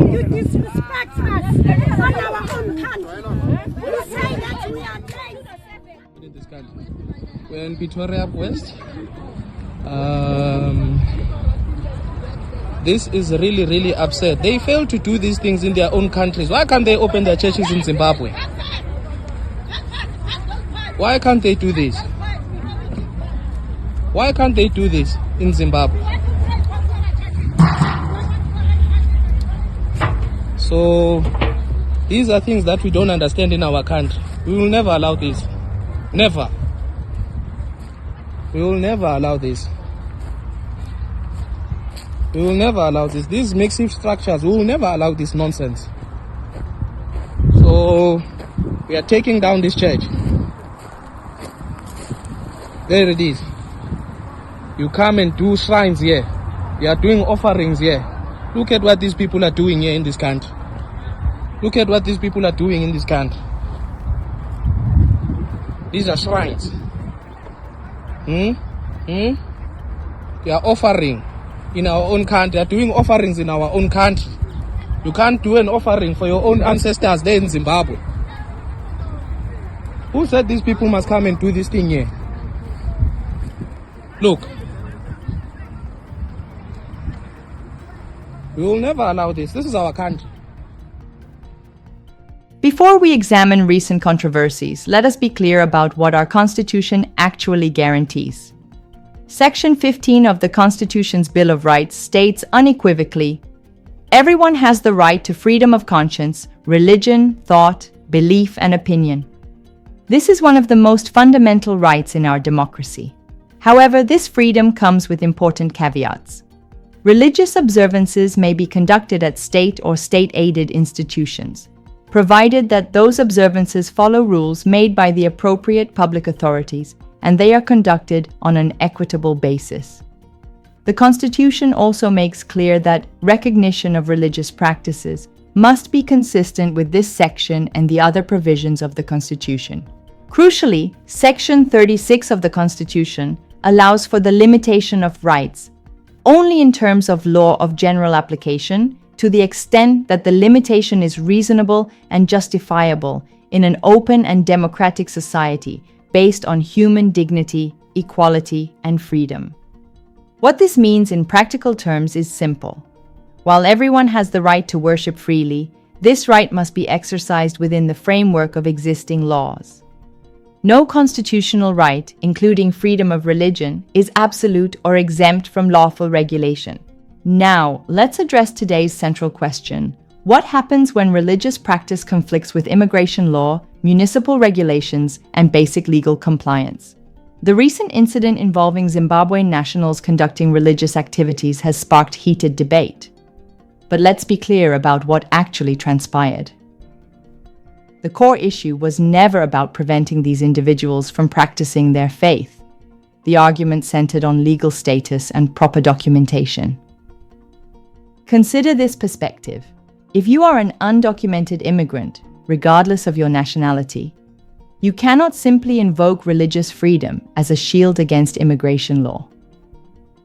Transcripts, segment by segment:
You disrespect us on our own country. You say that we are in this country. We're in Pretoria West. This is really, really upset. They fail to do these things in their own countries. Why can't they open their churches in Zimbabwe? Why can't they do this? Why can't they do this in Zimbabwe? So these are things that we don't understand in our country. We will never allow this. Never. We will never allow this. We will never allow this. These makeshift structures, we will never allow this nonsense. So we are taking down this church. There it is. You come and do shrines here. You are doing offerings here. Look at what these people are doing here in this country. Look at what these people are doing in this country. These are shrines. They are offering in our own country. They are doing offerings in our own country. You can't do an offering for your own ancestors there in Zimbabwe. Who said these people must come and do this thing here? Look. We will never allow this. This is our country. Before we examine recent controversies, let us be clear about what our Constitution actually guarantees. Section 15 of the Constitution's Bill of Rights states unequivocally, "Everyone has the right to freedom of conscience, religion, thought, belief, and opinion." This is one of the most fundamental rights in our democracy. However, this freedom comes with important caveats. Religious observances may be conducted at state or state-aided institutions, provided that those observances follow rules made by the appropriate public authorities and they are conducted on an equitable basis. The Constitution also makes clear that recognition of religious practices must be consistent with this section and the other provisions of the Constitution. Crucially, Section 36 of the Constitution allows for the limitation of rights only in terms of law of general application, to the extent that the limitation is reasonable and justifiable in an open and democratic society based on human dignity, equality, and freedom. What this means in practical terms is simple. While everyone has the right to worship freely, this right must be exercised within the framework of existing laws. No constitutional right, including freedom of religion, is absolute or exempt from lawful regulation. Now, let's address today's central question. What happens when religious practice conflicts with immigration law, municipal regulations, and basic legal compliance? The recent incident involving Zimbabwean nationals conducting religious activities has sparked heated debate. But let's be clear about what actually transpired. The core issue was never about preventing these individuals from practicing their faith. The argument centered on legal status and proper documentation. Consider this perspective. If you are an undocumented immigrant, regardless of your nationality, you cannot simply invoke religious freedom as a shield against immigration law.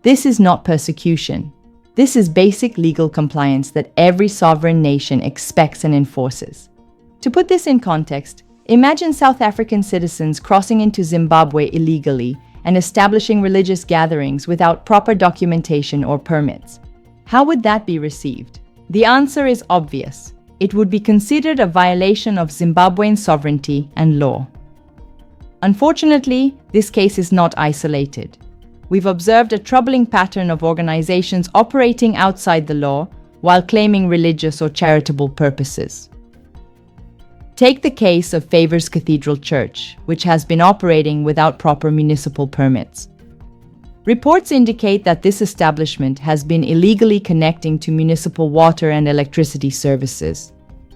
This is not persecution. This is basic legal compliance that every sovereign nation expects and enforces. To put this in context, imagine South African citizens crossing into Zimbabwe illegally and establishing religious gatherings without proper documentation or permits. How would that be received? The answer is obvious. It would be considered a violation of Zimbabwean sovereignty and law. Unfortunately, this case is not isolated. We've observed a troubling pattern of organizations operating outside the law while claiming religious or charitable purposes. Take the case of Favors Cathedral Church, which has been operating without proper municipal permits. Reports indicate that this establishment has been illegally connecting to municipal water and electricity services,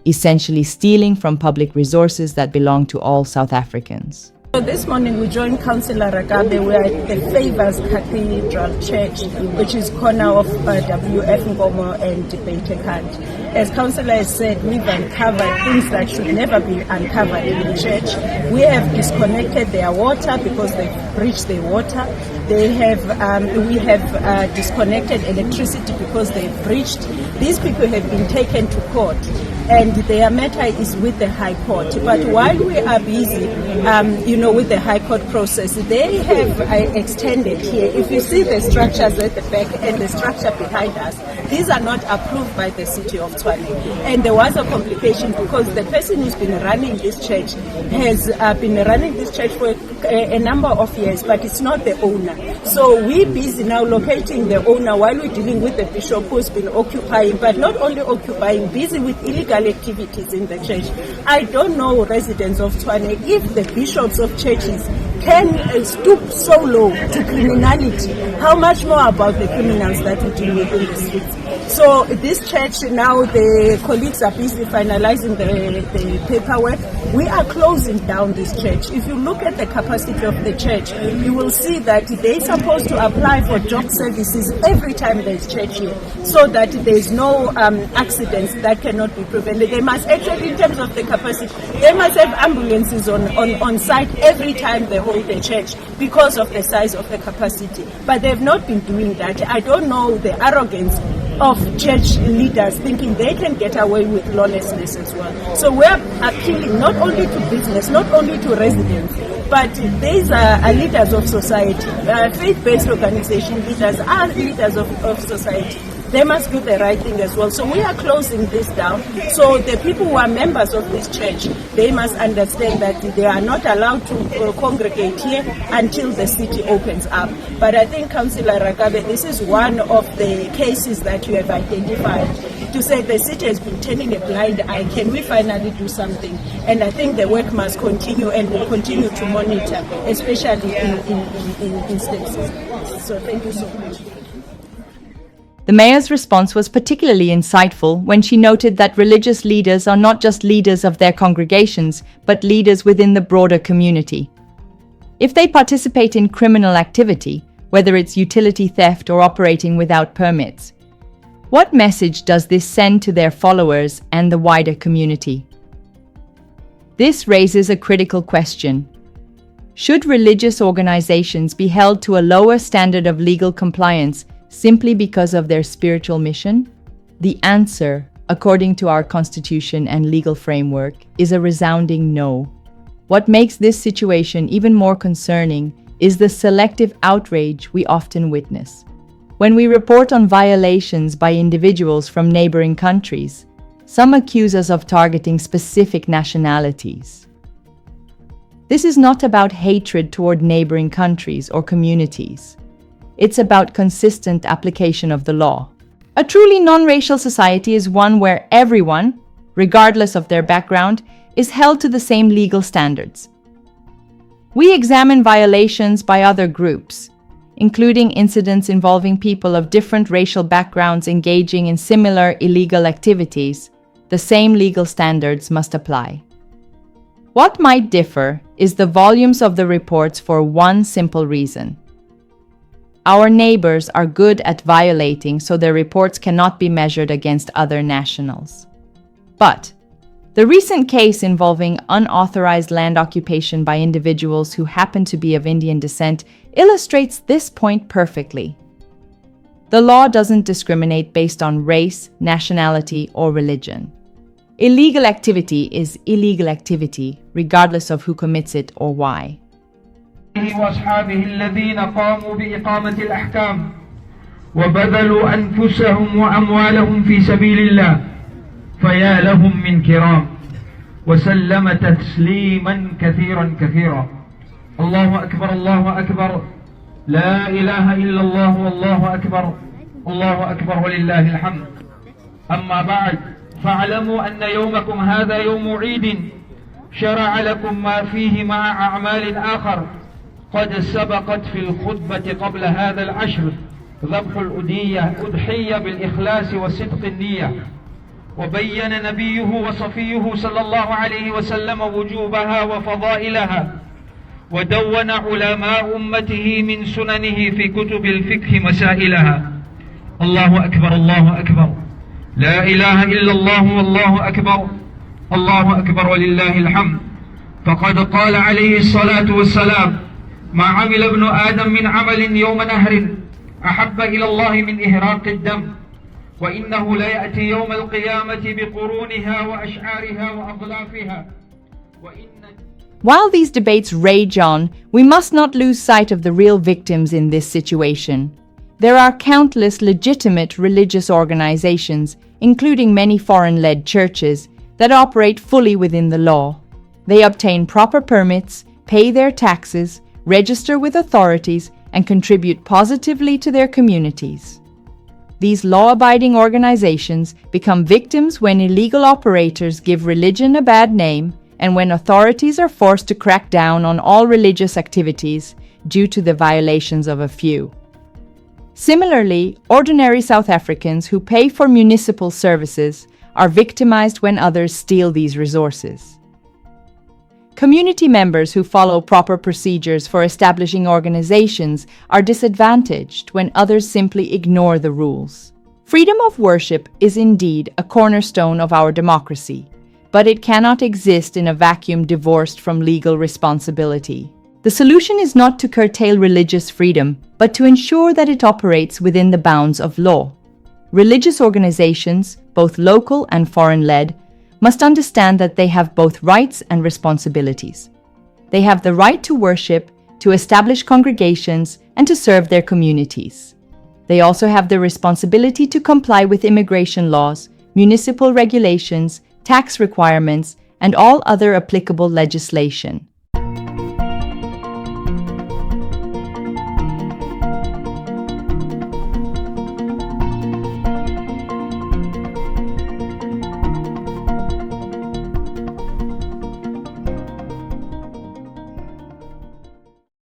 essentially stealing from public resources that belong to all South Africans. So this morning we joined Councillor Ragabe. We are at the Favors Cathedral Church, which is corner of WF Ngomo and Beitekant. As Councillor has said, we've uncovered things that should never be uncovered in the church. We have disconnected their water because they've breached their water. We have disconnected electricity because they've breached. These people have been taken to court, and their matter is with the High Court. But while we are busy, with the High Court process, they have extended here. If you see the structures at the back and the structure behind us, these are not approved by the city of Tshwane. And there was a complication because the person who's been running this church has been running this church for a number of years, but it's not the owner. So we're busy now locating the owner while we're dealing with the bishop who's been occupying, but not only occupying, busy with illegal activities in the church. I don't know, residents of Tshwane, if the bishops of churches can stoop so low to criminality, how much more about the criminals that we deal with in the streets. So this church now, the colleagues are busy finalizing the paperwork. We are closing down this church. If you look at the capacity of the church, you will see that they're supposed to apply for job services every time there's church here, so that there's no accidents that cannot be prevented. They must actually, in terms of the capacity, they must have ambulances on site every time they hold the church because of the size of the capacity. But they've not been doing that. I don't know the arrogance of church leaders thinking they can get away with lawlessness as well. So we're appealing not only to business, not only to residents, but these are leaders of society. Faith-based organization leaders are leaders of society. They must do the right thing as well. So we are closing this down. So the people who are members of this church, they must understand that they are not allowed to congregate here until the city opens up. But I think, Councillor Ragabe, this is one of the cases that you have identified to say the city has been turning a blind eye. Can we finally do something? And I think the work must continue, and will continue to monitor, especially in states. So thank you so much. The mayor's response was particularly insightful when she noted that religious leaders are not just leaders of their congregations, but leaders within the broader community. If they participate in criminal activity, whether it's utility theft or operating without permits, what message does this send to their followers and the wider community? This raises a critical question. Should religious organizations be held to a lower standard of legal compliance simply because of their spiritual mission? The answer, according to our constitution and legal framework, is a resounding no. What makes this situation even more concerning is the selective outrage we often witness. When we report on violations by individuals from neighboring countries, some accuse us of targeting specific nationalities. This is not about hatred toward neighboring countries or communities. It's about consistent application of the law. A truly non-racial society is one where everyone, regardless of their background, is held to the same legal standards. We examine violations by other groups, including incidents involving people of different racial backgrounds engaging in similar illegal activities. The same legal standards must apply. What might differ is the volumes of the reports for one simple reason. Our neighbors are good at violating, so their reports cannot be measured against other nationals. But the recent case involving unauthorized land occupation by individuals who happen to be of Indian descent illustrates this point perfectly. The law doesn't discriminate based on race, nationality, or religion. Illegal activity is illegal activity, regardless of who commits it or why. وأصحابه الذين قاموا بإقامة الأحكام وبذلوا أنفسهم وأموالهم في سبيل الله فيا لهم من كرام وسلم تسليما كثيرا الله أكبر لا إله إلا الله والله أكبر ولله الحمد. أما بعد فاعلموا أن يومكم هذا يوم عيد شرع لكم ما فيه مع أعمال آخر قد سبقت في الخطبة قبل هذا العشر ذبح الأضحية بالإخلاص وصدق النية، وبين نبيه وصفيه صلى الله عليه وسلم وجوبها وفضائلها، ودون علماء أمته من سننه في كتب الفقه مسائلها. الله أكبر الله أكبر، لا إله إلا الله والله أكبر، الله أكبر ولله الحمد. فقد قال عليه الصلاة والسلام: ما عمل ابن آدم من عمل يوم نهر أحب إلى الله من إهراق الدم، وإنه لا يأتي يوم القيامة بقرونها وأشعارها وأضلافها. While these debates rage on, we must not lose sight of the real victims in this situation. There are countless legitimate religious organizations, including many foreign-led churches, that operate fully within the law. They obtain proper permits, pay their taxes, register with authorities, and contribute positively to their communities. These law-abiding organizations become victims when illegal operators give religion a bad name and when authorities are forced to crack down on all religious activities due to the violations of a few. Similarly, ordinary South Africans who pay for municipal services are victimized when others steal these resources. Community members who follow proper procedures for establishing organizations are disadvantaged when others simply ignore the rules. Freedom of worship is indeed a cornerstone of our democracy, but it cannot exist in a vacuum divorced from legal responsibility. The solution is not to curtail religious freedom, but to ensure that it operates within the bounds of law. Religious organizations, both local and foreign-led, must understand that they have both rights and responsibilities. They have the right to worship, to establish congregations, and to serve their communities. They also have the responsibility to comply with immigration laws, municipal regulations, tax requirements, and all other applicable legislation.